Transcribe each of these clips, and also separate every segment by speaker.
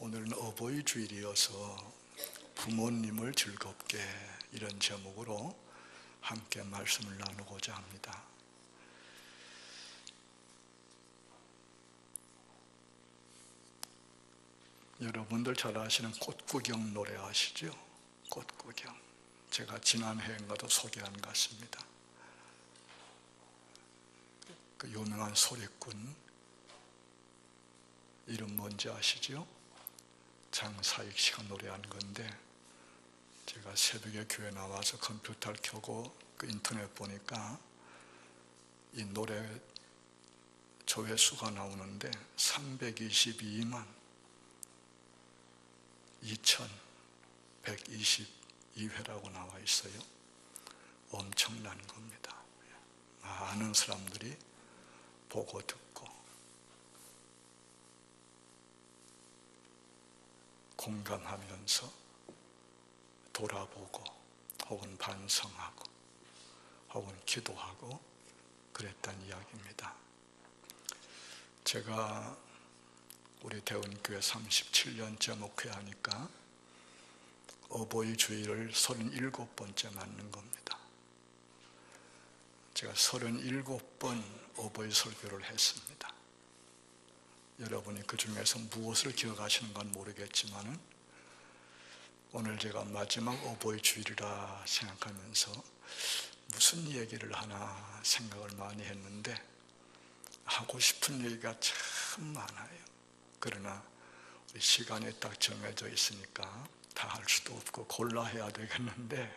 Speaker 1: 오늘은 어버이 주일이어서 부모님을 즐겁게 이런 제목으로 함께 말씀을 나누고자 합니다. 여러분들 잘 아시는 꽃구경 노래 아시죠? 꽃구경. 제가 지난 해인가도 소개한 것 같습니다. 그 유명한 소리꾼 이름 뭔지 아시죠? 장사익 씨가 노래한 건데, 제가 새벽에 교회 나와서 컴퓨터를 켜고 그 인터넷 보니까 이 노래 조회수가 나오는데 322만 2122회라고 나와 있어요. 엄청난 겁니다. 많은 사람들이 보고 듣고 공감하면서 돌아보고 혹은 반성하고 혹은 기도하고 그랬다는 이야기입니다. 제가 우리 대원교회 37년째 목회하니까 어버이 주일을 37번째 맞는 겁니다. 제가 37번 어버이 설교를 했습니다. 여러분이 그 중에서 무엇을 기억하시는 건 모르겠지만 오늘 제가 마지막 어버이 주일이라 생각하면서 무슨 얘기를 하나 생각을 많이 했는데, 하고 싶은 얘기가 참 많아요. 그러나 우리 시간이 딱 정해져 있으니까 다 할 수도 없고 골라해야 되겠는데,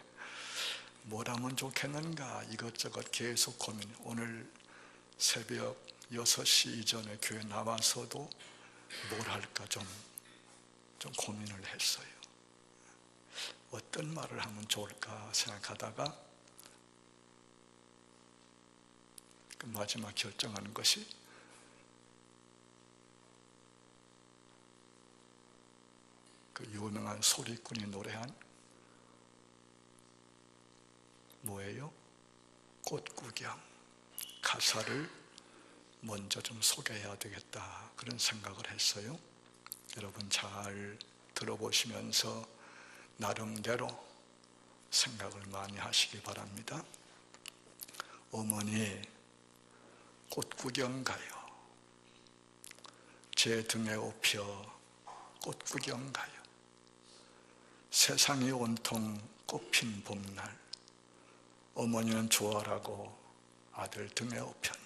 Speaker 1: 뭘 하면 좋겠는가 이것저것 계속 고민. 오늘 새벽 6시 이전에 교회 나와서도 뭘 할까 좀 고민을 했어요. 어떤 말을 하면 좋을까 생각하다가 그 마지막 결정하는 것이 그 유명한 소리꾼이 노래한 뭐예요? 꽃구경. 가사를 먼저 좀 소개해야 되겠다, 그런 생각을 했어요. 여러분 잘 들어보시면서 나름대로 생각을 많이 하시기 바랍니다. 어머니 꽃구경 가요. 제 등에 업혀 꽃구경 가요. 세상이 온통 꽃핀 봄날, 어머니는 좋아라고 아들 등에 업혔네.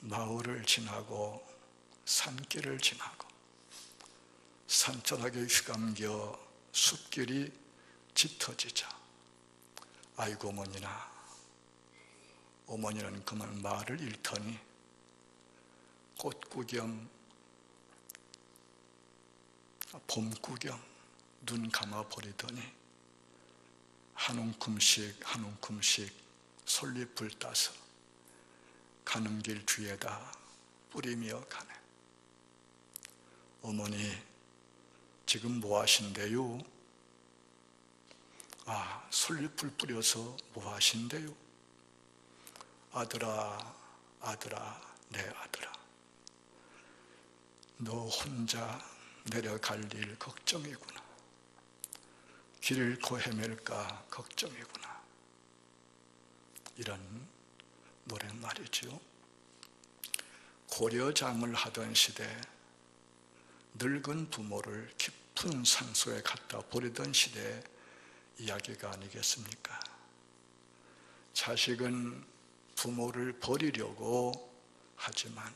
Speaker 1: 마을을 지나고 산길을 지나고 산자락에 휘감겨 숲길이 짙어지자, 아이고 어머니나. 어머니는 그만 말을 잃더니 꽃구경, 봄구경 눈 감아버리더니 한 움큼씩 한 움큼씩 솔잎을 따서 가는 길 뒤에다 뿌리며 가네. 어머니 지금 뭐 하신대요? 아, 솔잎을 뿌려서 뭐 하신대요? 아들아, 아들아, 내 아들아, 너 혼자 내려갈 일 걱정이구나. 길 잃고 헤맬까 걱정이구나. 이런 노랫말이죠. 고려장을 하던 시대, 늙은 부모를 깊은 상소에 갖다 버리던 시대의 이야기가 아니겠습니까? 자식은 부모를 버리려고 하지만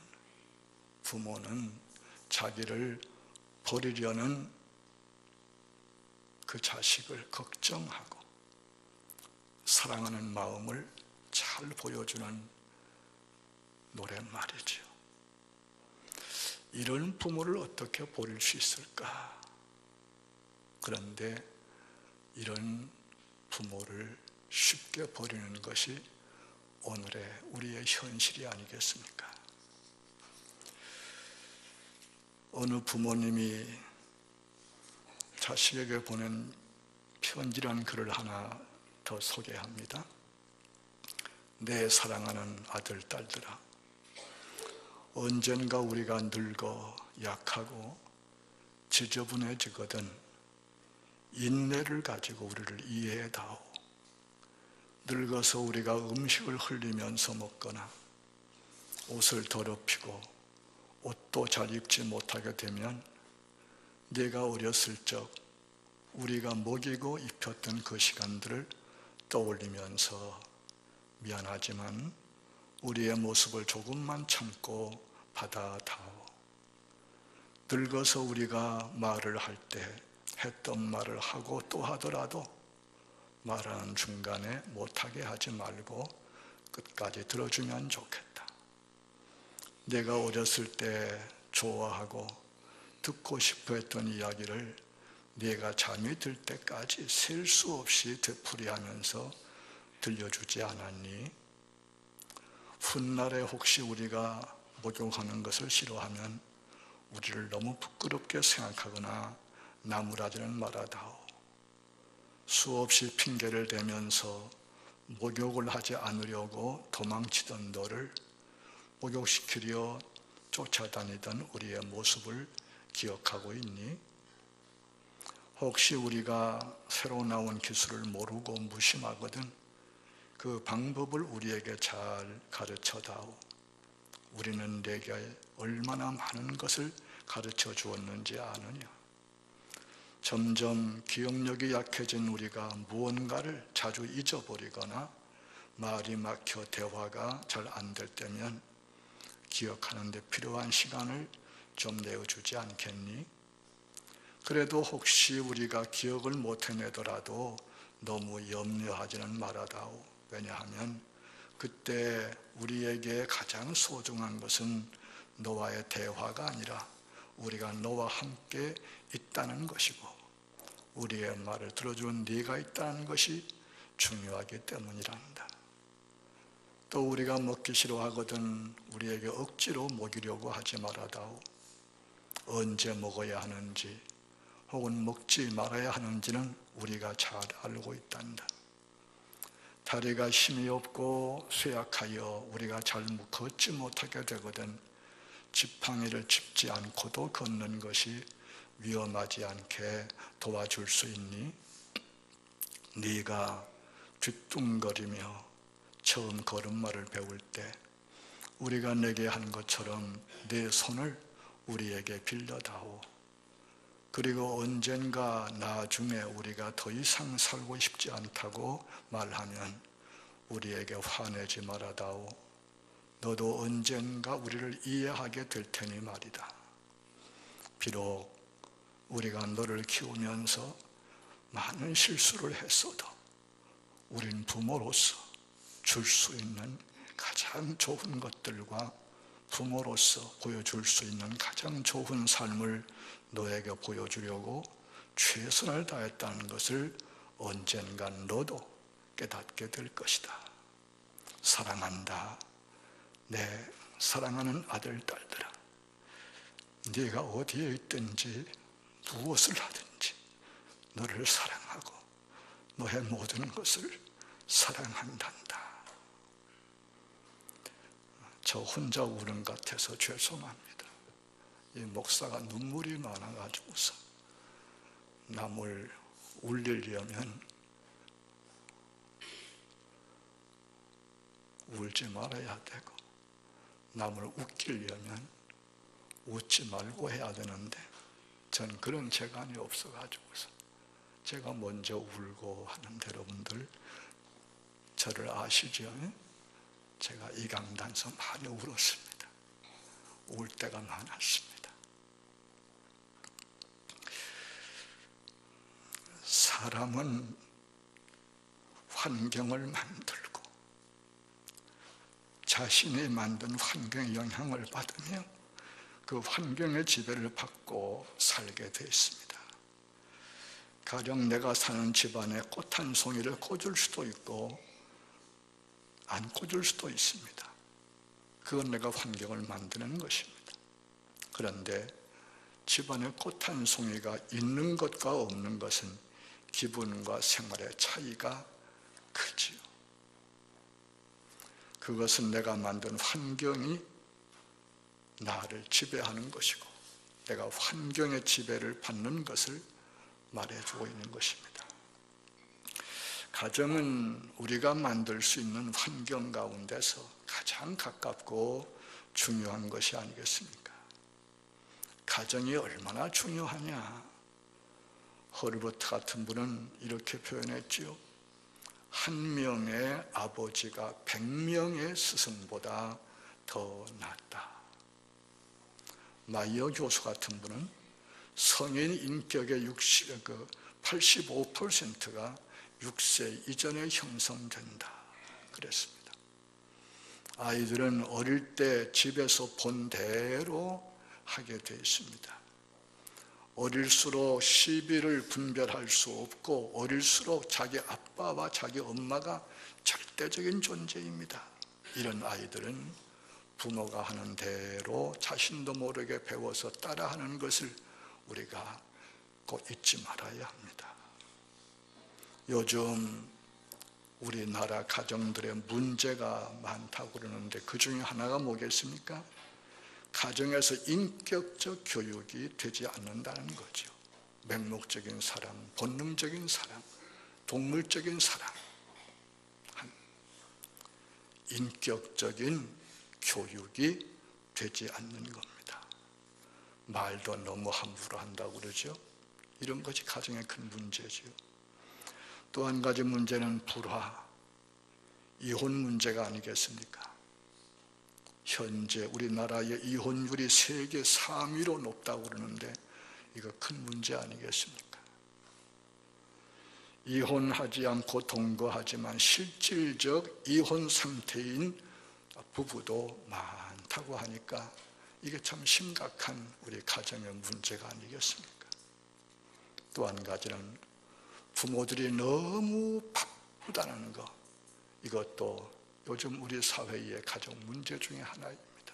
Speaker 1: 부모는 자기를 버리려는 그 자식을 걱정하고 사랑하는 마음을 잘 보여주는 노랫말이죠. 이런 부모를 어떻게 버릴 수 있을까? 그런데 이런 부모를 쉽게 버리는 것이 오늘의 우리의 현실이 아니겠습니까? 어느 부모님이 자식에게 보낸 편지라는 글을 하나 더 소개합니다. 내 사랑하는 아들, 딸들아, 언젠가 우리가 늙어 약하고 지저분해지거든 인내를 가지고 우리를 이해해 다오. 늙어서 우리가 음식을 흘리면서 먹거나 옷을 더럽히고 옷도 잘 입지 못하게 되면 네가 어렸을 적 우리가 먹이고 입혔던 그 시간들을 떠올리면서 미안하지만 우리의 모습을 조금만 참고 받아다오. 늙어서 우리가 말을 할 때 했던 말을 하고 또 하더라도 말하는 중간에 못하게 하지 말고 끝까지 들어주면 좋겠다. 내가 어렸을 때 좋아하고 듣고 싶어 했던 이야기를 네가 잠이 들 때까지 셀 수 없이 되풀이하면서 들려주지 않았니? 훗날에 혹시 우리가 목욕하는 것을 싫어하면 우리를 너무 부끄럽게 생각하거나 나무라지는 말아다오. 수없이 핑계를 대면서 목욕을 하지 않으려고 도망치던 너를 목욕시키려 쫓아다니던 우리의 모습을 기억하고 있니? 혹시 우리가 새로 나온 기술을 모르고 무심하거든 그 방법을 우리에게 잘 가르쳐다오. 우리는 내게 얼마나 많은 것을 가르쳐 주었는지 아느냐? 점점 기억력이 약해진 우리가 무언가를 자주 잊어버리거나 말이 막혀 대화가 잘 안 될 때면 기억하는 데 필요한 시간을 좀 내어주지 않겠니? 그래도 혹시 우리가 기억을 못 해내더라도 너무 염려하지는 말아다오. 왜냐하면 그때 우리에게 가장 소중한 것은 너와의 대화가 아니라 우리가 너와 함께 있다는 것이고 우리의 말을 들어주는 네가 있다는 것이 중요하기 때문이란다. 또 우리가 먹기 싫어하거든 우리에게 억지로 먹이려고 하지 말아다오. 언제 먹어야 하는지 혹은 먹지 말아야 하는지는 우리가 잘 알고 있단다. 다리가 힘이 없고 쇠약하여 우리가 잘 걷지 못하게 되거든 지팡이를 짚지 않고도 걷는 것이 위험하지 않게 도와줄 수 있니? 네가 뒤뚱거리며 처음 걸음마를 배울 때 우리가 내게 한 것처럼 내 손을 우리에게 빌려다오. 그리고 언젠가 나중에 우리가 더 이상 살고 싶지 않다고 말하면 우리에게 화내지 말아다오. 너도 언젠가 우리를 이해하게 될 테니 말이다. 비록 우리가 너를 키우면서 많은 실수를 했어도 우린 부모로서 줄 수 있는 가장 좋은 것들과 부모로서 보여줄 수 있는 가장 좋은 삶을 너에게 보여주려고 최선을 다했다는 것을 언젠간 너도 깨닫게 될 것이다. 사랑한다. 내 사랑하는 아들, 딸들아. 네가 어디에 있든지 무엇을 하든지 너를 사랑하고 너의 모든 것을 사랑한단다. 저 혼자 우는 것 같아서 죄송합니다. 이 목사가 눈물이 많아가지고서 남을 울리려면 울지 말아야 되고 남을 웃기려면 웃지 말고 해야 되는데 전 그런 재간이 없어가지고서 제가 먼저 울고 하는데 여러분들 저를 아시죠? 제가 이 강단에서 많이 울었습니다. 울 때가 많았습니다. 사람은 환경을 만들고 자신이 만든 환경의 영향을 받으며 그 환경의 지배를 받고 살게 되어 있습니다. 가령 내가 사는 집안에 꽃 한 송이를 꽂을 수도 있고 안 꽂을 수도 있습니다. 그건 내가 환경을 만드는 것입니다. 그런데 집안에 꽃 한 송이가 있는 것과 없는 것은 기분과 생활의 차이가 크지요. 그것은 내가 만든 환경이 나를 지배하는 것이고 내가 환경의 지배를 받는 것을 말해주고 있는 것입니다. 가정은 우리가 만들 수 있는 환경 가운데서 가장 가깝고 중요한 것이 아니겠습니까? 가정이 얼마나 중요하냐? 허르버트 같은 분은 이렇게 표현했지요. 한 명의 아버지가 100명의 스승보다 더 낫다. 마이어 교수 같은 분은 성인 인격의 85%가 6세 이전에 형성된다 그랬습니다. 아이들은 어릴 때 집에서 본 대로 하게 되어 있습니다. 어릴수록 시비를 분별할 수 없고 어릴수록 자기 아빠와 자기 엄마가 절대적인 존재입니다. 이런 아이들은 부모가 하는 대로 자신도 모르게 배워서 따라하는 것을 우리가 꼭 잊지 말아야 합니다. 요즘 우리나라 가정들의 문제가 많다고 그러는데 그 중에 하나가 뭐겠습니까? 가정에서 인격적 교육이 되지 않는다는 거죠. 맹목적인 사랑, 본능적인 사랑, 동물적인 사랑, 인격적인 교육이 되지 않는 겁니다. 말도 너무 함부로 한다고 그러죠. 이런 것이 가정의 큰 문제죠. 또 한 가지 문제는 불화, 이혼 문제가 아니겠습니까? 현재 우리나라의 이혼율이 세계 3위로 높다고 그러는데 이거 큰 문제 아니겠습니까? 이혼하지 않고 동거하지만 실질적 이혼 상태인 부부도 많다고 하니까 이게 참 심각한 우리 가정의 문제가 아니겠습니까? 또 한 가지는 부모들이 너무 바쁘다는 것, 이것도 요즘 우리 사회의 가정 문제 중에 하나입니다.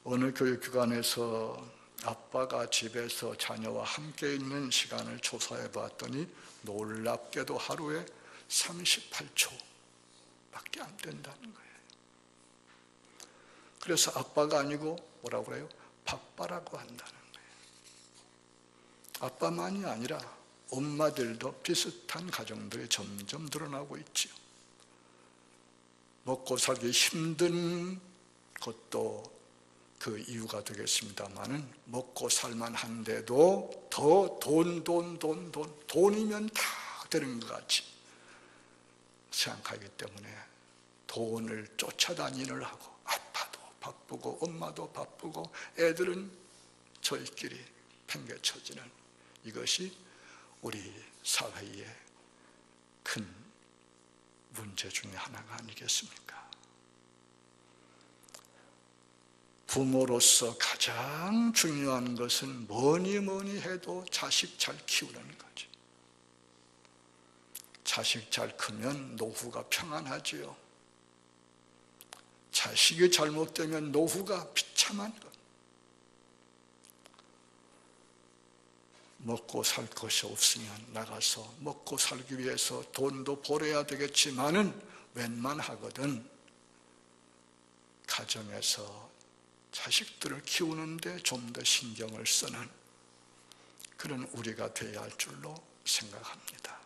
Speaker 1: 어느 교육기관에서 아빠가 집에서 자녀와 함께 있는 시간을 조사해 봤더니 놀랍게도 하루에 38초 밖에 안 된다는 거예요. 그래서 아빠가 아니고 뭐라고 그래요? 바빠라고 한다는 거예요. 아빠만이 아니라 엄마들도 비슷한 가정들이 점점 늘어나고 있지요. 먹고 살기 힘든 것도 그 이유가 되겠습니다마는 먹고 살만한데도 더 돈이면 다 되는 것 같이 생각하기 때문에 돈을 쫓아다니느라 하고 아빠도 바쁘고 엄마도 바쁘고 애들은 저희끼리 팽개쳐지는 이것이 우리 사회의 큰 문제 중에 하나가 아니겠습니까? 부모로서 가장 중요한 것은 뭐니 해도 자식 잘 키우는 거죠. 자식 잘 크면 노후가 평안하지요. 자식이 잘못되면 노후가 비참한 것. 먹고 살 것이 없으면 나가서 먹고 살기 위해서 돈도 벌어야 되겠지만은 웬만하거든 가정에서 자식들을 키우는데 좀 더 신경을 쓰는 그런 우리가 되어야 할 줄로 생각합니다.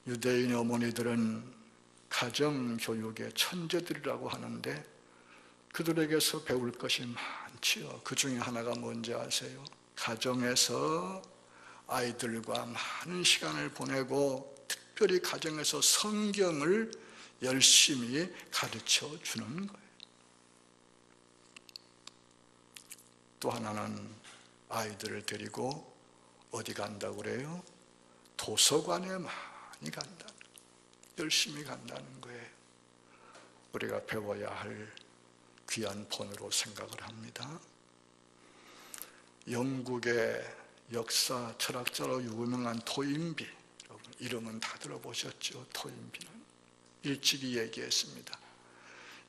Speaker 1: 유대인 어머니들은 가정교육의 천재들이라고 하는데 그들에게서 배울 것이 많지요. 그 중에 하나가 뭔지 아세요? 가정에서 아이들과 많은 시간을 보내고 특별히 가정에서 성경을 열심히 가르쳐 주는 거예요. 또 하나는 아이들을 데리고 어디 간다고 그래요? 도서관에 많이 간다는 거예요. 열심히 간다는 거예요. 우리가 배워야 할 귀한 본으로 생각을 합니다. 영국의 역사 철학자로 유명한 토인비, 여러분 이름은 다 들어보셨죠? 토인비는 일찍이 얘기했습니다.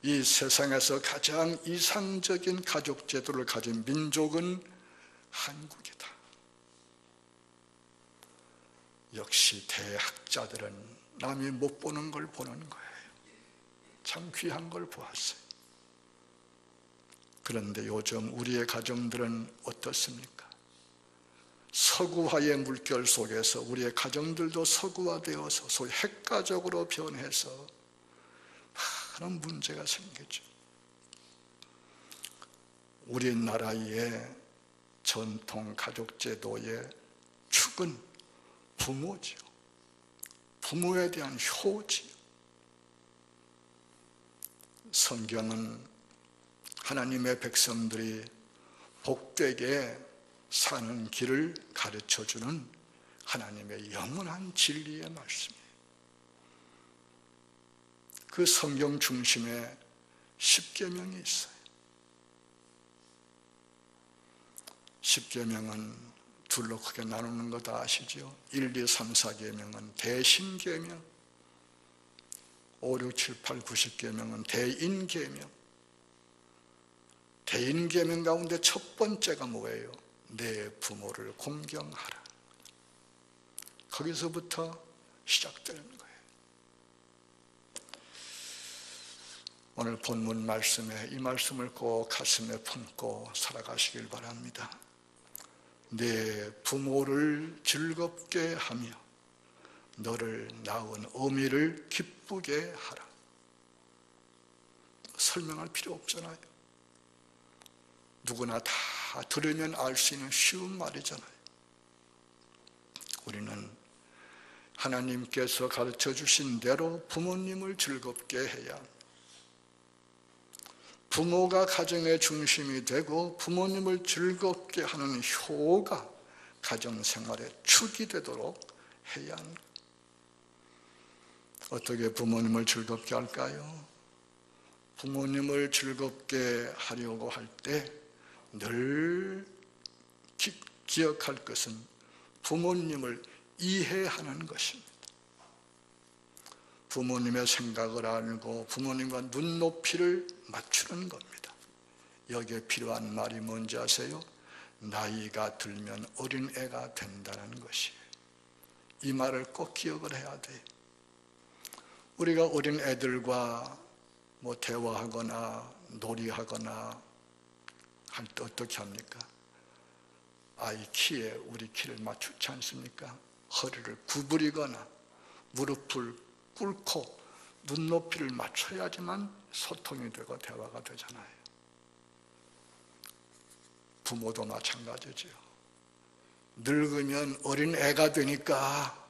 Speaker 1: 이 세상에서 가장 이상적인 가족 제도를 가진 민족은 한국이다. 역시 대학자들은 남이 못 보는 걸 보는 거예요. 참 귀한 걸 보았어요. 그런데 요즘 우리의 가정들은 어떻습니까? 서구화의 물결 속에서 우리의 가정들도 서구화되어서 소위 핵가족으로 변해서 많은 문제가 생기죠. 우리나라의 전통 가족제도의 축은 부모지요. 부모에 대한 효지요. 성경은 하나님의 백성들이 복되게 사는 길을 가르쳐주는 하나님의 영원한 진리의 말씀이에요. 그 성경 중심에 십계명이 있어요. 십계명은 둘로 크게 나누는 거 다 아시죠? 1, 2, 3, 4계명은 대신계명, 5, 6, 7, 8, 9, 10계명은 대인계명. 대인계명 가운데 첫 번째가 뭐예요? 내 부모를 공경하라. 거기서부터 시작되는 거예요. 오늘 본문 말씀에 이 말씀을 꼭 가슴에 품고 살아가시길 바랍니다. 내 부모를 즐겁게 하며 너를 낳은 어미를 기쁘게 하라. 설명할 필요 없잖아요. 누구나 다 들으면 알 수 있는 쉬운 말이잖아요. 우리는 하나님께서 가르쳐 주신 대로 부모님을 즐겁게 해야 합니다. 부모가 가정의 중심이 되고 부모님을 즐겁게 하는 효가 가정생활의 축이 되도록 해야 합니다. 어떻게 부모님을 즐겁게 할까요? 부모님을 즐겁게 하려고 할 때 늘 기억할 것은 부모님을 이해하는 것입니다. 부모님의 생각을 알고 부모님과 눈높이를 맞추는 겁니다. 여기에 필요한 말이 뭔지 아세요? 나이가 들면 어린애가 된다는 것이에요. 이 말을 꼭 기억을 해야 돼요. 우리가 어린애들과 대화하거나 놀이하거나 할 때 어떻게 합니까? 아이 키에 우리 키를 맞추지 않습니까? 허리를 구부리거나 무릎을 꿇고 눈높이를 맞춰야지만 소통이 되고 대화가 되잖아요. 부모도 마찬가지죠. 늙으면 어린애가 되니까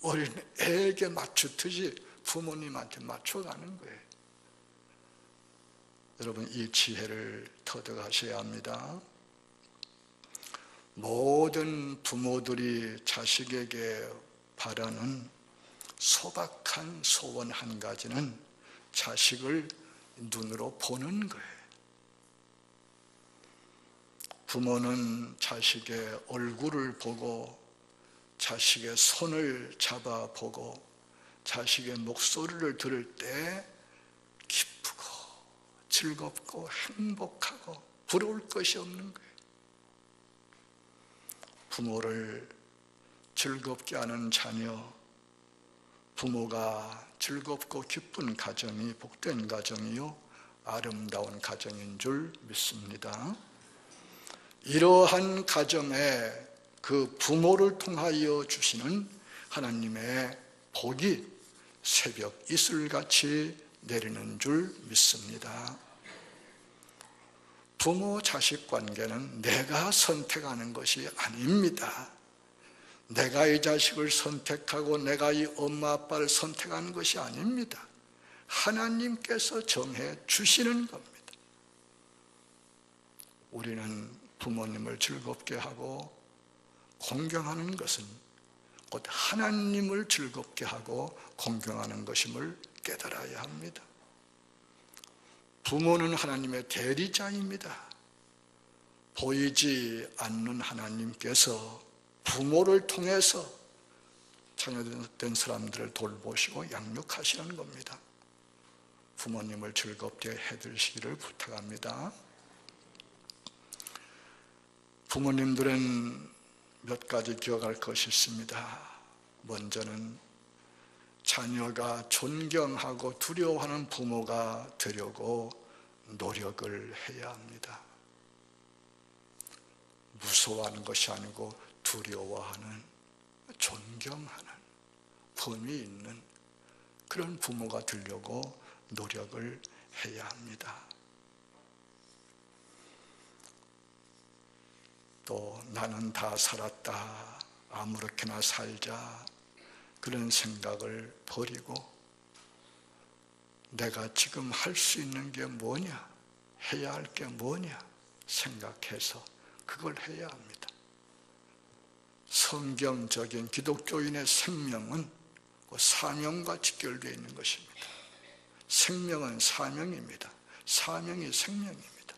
Speaker 1: 어린애에게 맞추듯이 부모님한테 맞춰가는 거예요. 여러분, 이 지혜를 터득하셔야 합니다. 모든 부모들이 자식에게 바라는 소박한 소원 한 가지는 자식을 눈으로 보는 거예요. 부모는 자식의 얼굴을 보고 자식의 손을 잡아보고 자식의 목소리를 들을 때 기쁘고 즐겁고 행복하고 부러울 것이 없는 거예요. 부모를 즐겁게 하는 자녀, 부모가 즐겁고 기쁜 가정이 복된 가정이요 아름다운 가정인 줄 믿습니다. 이러한 가정에 그 부모를 통하여 주시는 하나님의 복이 새벽 이슬같이 내리는 줄 믿습니다. 부모 자식 관계는 내가 선택하는 것이 아닙니다. 내가 이 자식을 선택하고 내가 이 엄마 아빠를 선택하는 것이 아닙니다. 하나님께서 정해 주시는 겁니다. 우리는 부모님을 즐겁게 하고 공경하는 것은 곧 하나님을 즐겁게 하고 공경하는 것임을 깨달아야 합니다. 부모는 하나님의 대리자입니다. 보이지 않는 하나님께서 부모를 통해서 자녀된 사람들을 돌보시고 양육하시는 겁니다. 부모님을 즐겁게 해드리시기를 부탁합니다. 부모님들은 몇 가지 기억할 것이 있습니다. 먼저는 자녀가 존경하고 두려워하는 부모가 되려고 노력을 해야 합니다. 무서워하는 것이 아니고 두려워하는, 존경하는, 품위 있는 그런 부모가 되려고 노력을 해야 합니다. 또 나는 다 살았다, 아무렇게나 살자, 그런 생각을 버리고 내가 지금 할 수 있는 게 뭐냐, 해야 할 게 뭐냐 생각해서 그걸 해야 합니다. 성경적인 기독교인의 생명은 그 사명과 직결되어 있는 것입니다. 생명은 사명입니다. 사명이 생명입니다.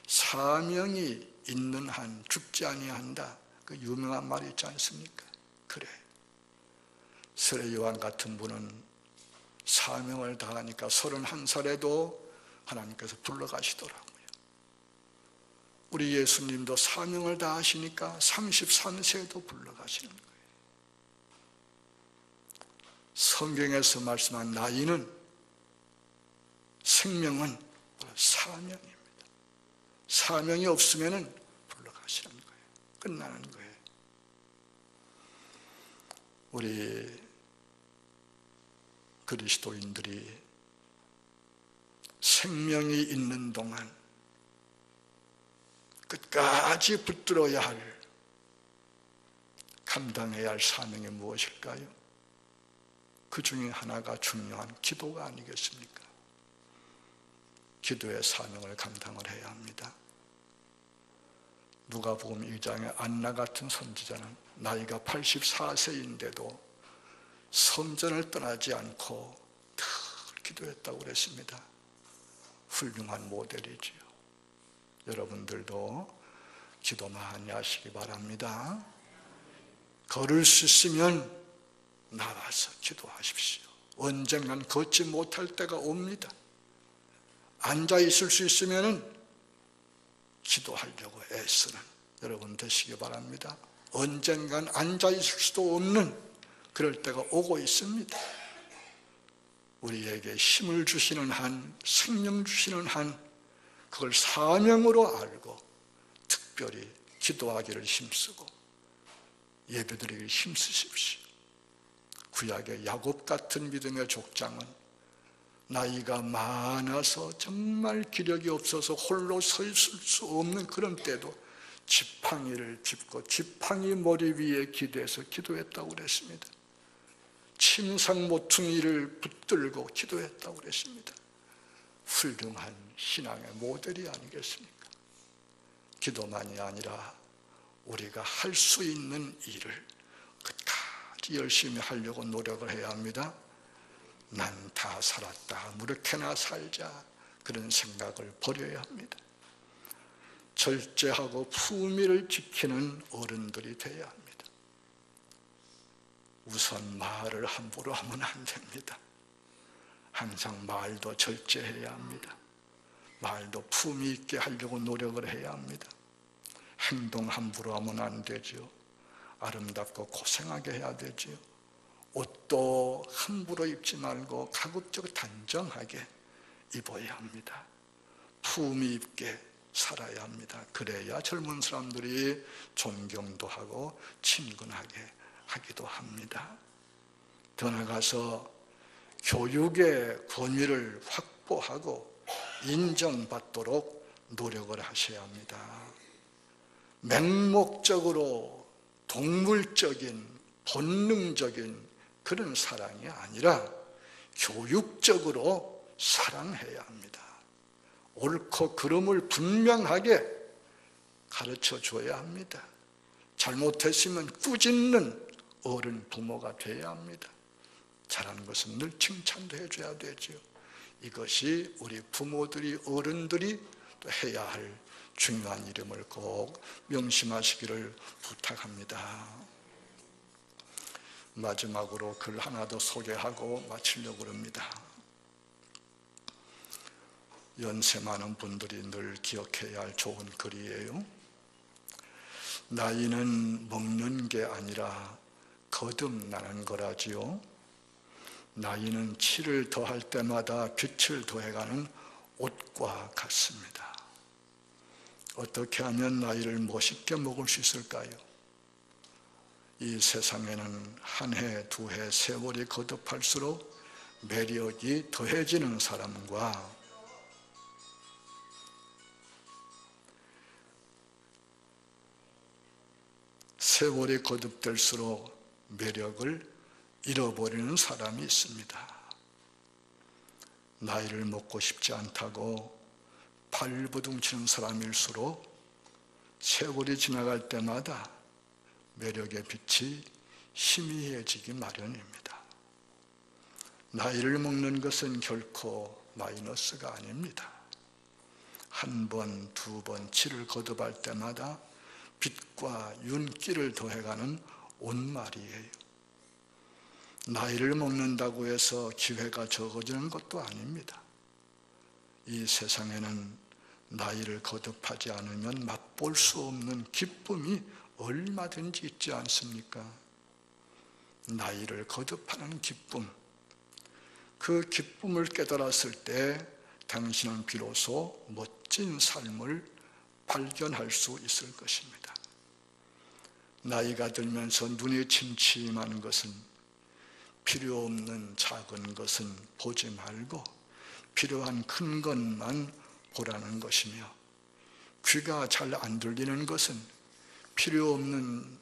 Speaker 1: 사명이 있는 한 죽지 아니한다, 그 유명한 말이 있지 않습니까? 그래, 세례 요한 같은 분은 사명을 다하니까 31살에도 하나님께서 불러가시더라고요. 우리 예수님도 사명을 다하시니까 33세에도 불러가시는 거예요. 성경에서 말씀한 나이는, 생명은 사명입니다. 사명이 없으면 불러가시는 거예요. 끝나는 거예요. 우리 그리스도인들이 생명이 있는 동안 끝까지 붙들어야 할, 감당해야 할 사명이 무엇일까요? 그 중에 하나가 중요한 기도가 아니겠습니까? 기도의 사명을 감당을 해야 합니다. 누가복음 2장의 안나 같은 선지자는 나이가 84세인데도 성전을 떠나지 않고 늘 기도했다고 그랬습니다. 훌륭한 모델이지요. 여러분들도 기도 많이 하시기 바랍니다. 걸을 수 있으면 나와서 기도하십시오. 언젠간 걷지 못할 때가 옵니다. 앉아 있을 수 있으면 기도하려고 애쓰는 여러분 되시기 바랍니다. 언젠간 앉아 있을 수도 없는 그럴 때가 오고 있습니다. 우리에게 힘을 주시는 한, 생명 주시는 한, 그걸 사명으로 알고 특별히 기도하기를 힘쓰고 예배드리기를 힘쓰십시오. 구약의 야곱 같은 믿음의 족장은 나이가 많아서 정말 기력이 없어서 홀로 서 있을 수 없는 그런 때도 지팡이를 짚고 지팡이 머리 위에 기대서 기도했다고 그랬습니다. 침상 모퉁이를 붙들고 기도했다고 그랬습니다. 훌륭한 신앙의 모델이 아니겠습니까? 기도만이 아니라 우리가 할 수 있는 일을 끝까지 열심히 하려고 노력을 해야 합니다. 난 다 살았다, 아무렇게나 살자, 그런 생각을 버려야 합니다. 절제하고 품위를 지키는 어른들이 되어야 합니다. 우선 말을 함부로 하면 안 됩니다. 항상 말도 절제해야 합니다. 말도 품위 있게 하려고 노력을 해야 합니다. 행동 함부로 하면 안 되죠. 아름답고 고생하게 해야 되죠. 옷도 함부로 입지 말고 가급적 단정하게 입어야 합니다. 품위 있게 살아야 합니다. 그래야 젊은 사람들이 존경도 하고 친근하게 하기도 합니다. 더 나아가서 교육의 권위를 확보하고 인정받도록 노력을 하셔야 합니다. 맹목적으로 동물적인 본능적인 그런 사랑이 아니라 교육적으로 사랑해야 합니다. 옳고 그름을 분명하게 가르쳐 줘야 합니다. 잘못했으면 꾸짖는 어른 부모가 돼야 합니다. 잘하는 것은 늘 칭찬도 해줘야 되죠. 이것이 우리 부모들이, 어른들이 또 해야 할 중요한 일임을 꼭 명심하시기를 부탁합니다. 마지막으로 글 하나 더 소개하고 마치려고 합니다. 연세 많은 분들이 늘 기억해야 할 좋은 글이에요. 나이는 먹는 게 아니라 거듭나는 거라지요. 나이는 치를 더할 때마다 빛을 더해가는 옷 것과 같습니다. 어떻게 하면 나이를 멋있게 먹을 수 있을까요? 이 세상에는 한 해, 두 해, 세월이 거듭할수록 매력이 더해지는 사람과 세월이 거듭될수록 매력을 잃어버리는 사람이 있습니다. 나이를 먹고 싶지 않다고 발버둥치는 사람일수록 세월이 지나갈 때마다 매력의 빛이 희미해지기 마련입니다. 나이를 먹는 것은 결코 마이너스가 아닙니다. 한 번, 두 번, 질을 거듭할 때마다 빛과 윤기를 더해가는 온말이에요. 나이를 먹는다고 해서 기회가 적어지는 것도 아닙니다. 이 세상에는 나이를 거듭하지 않으면 맛볼 수 없는 기쁨이 얼마든지 있지 않습니까? 나이를 거듭하는 기쁨, 그 기쁨을 깨달았을 때 당신은 비로소 멋진 삶을 발견할 수 있을 것입니다. 나이가 들면서 눈이 침침한 것은 필요 없는 작은 것은 보지 말고 필요한 큰 것만 보라는 것이며, 귀가 잘 안 들리는 것은 필요 없는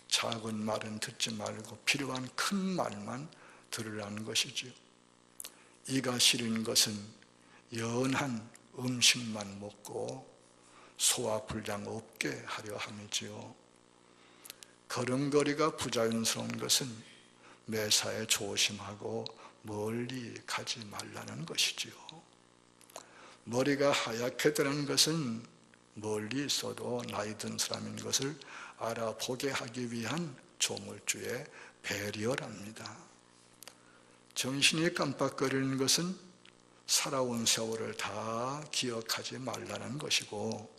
Speaker 1: 작은 말은 듣지 말고 필요한 큰 말만 들으라는 것이지요. 이가 시린 것은 연한 음식만 먹고 소화불량 없게 하려 함이지요. 걸음걸이가 부자연스러운 것은 매사에 조심하고 멀리 가지 말라는 것이지요. 머리가 하얗게 되는 것은 멀리 있어도 나이 든 사람인 것을 알아보게 하기 위한 조물주의 배리어랍니다. 정신이 깜빡거리는 것은 살아온 세월을 다 기억하지 말라는 것이고,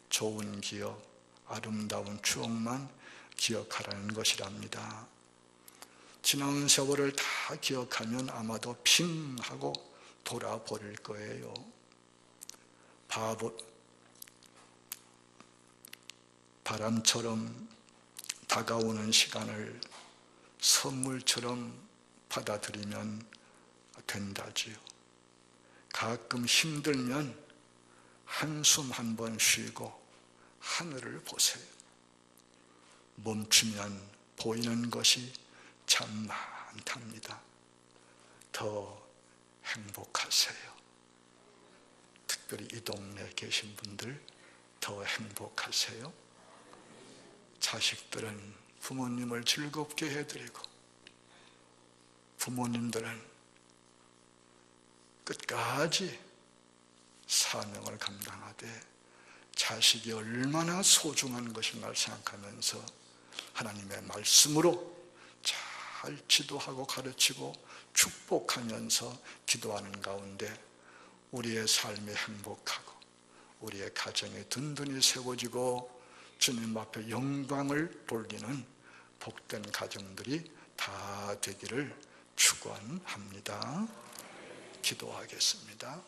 Speaker 1: 좋은 기억, 아름다운 추억만 기억하라는 것이랍니다. 지나온 세월을 다 기억하면 아마도 핑 하고 돌아버릴 거예요. 바람처럼 다가오는 시간을 선물처럼 받아들이면 된다지요. 가끔 힘들면 한숨 한번 쉬고 하늘을 보세요. 멈추면 보이는 것이 참 많답니다. 더 행복하세요. 특별히 이 동네에 계신 분들 더 행복하세요. 자식들은 부모님을 즐겁게 해드리고, 부모님들은 끝까지 사명을 감당하되 자식이 얼마나 소중한 것인가를 생각하면서 하나님의 말씀으로 잘 지도하고 가르치고 축복하면서 기도하는 가운데 우리의 삶이 행복하고 우리의 가정이 든든히 세워지고 주님 앞에 영광을 돌리는 복된 가정들이 다 되기를 축원합니다. 기도하겠습니다.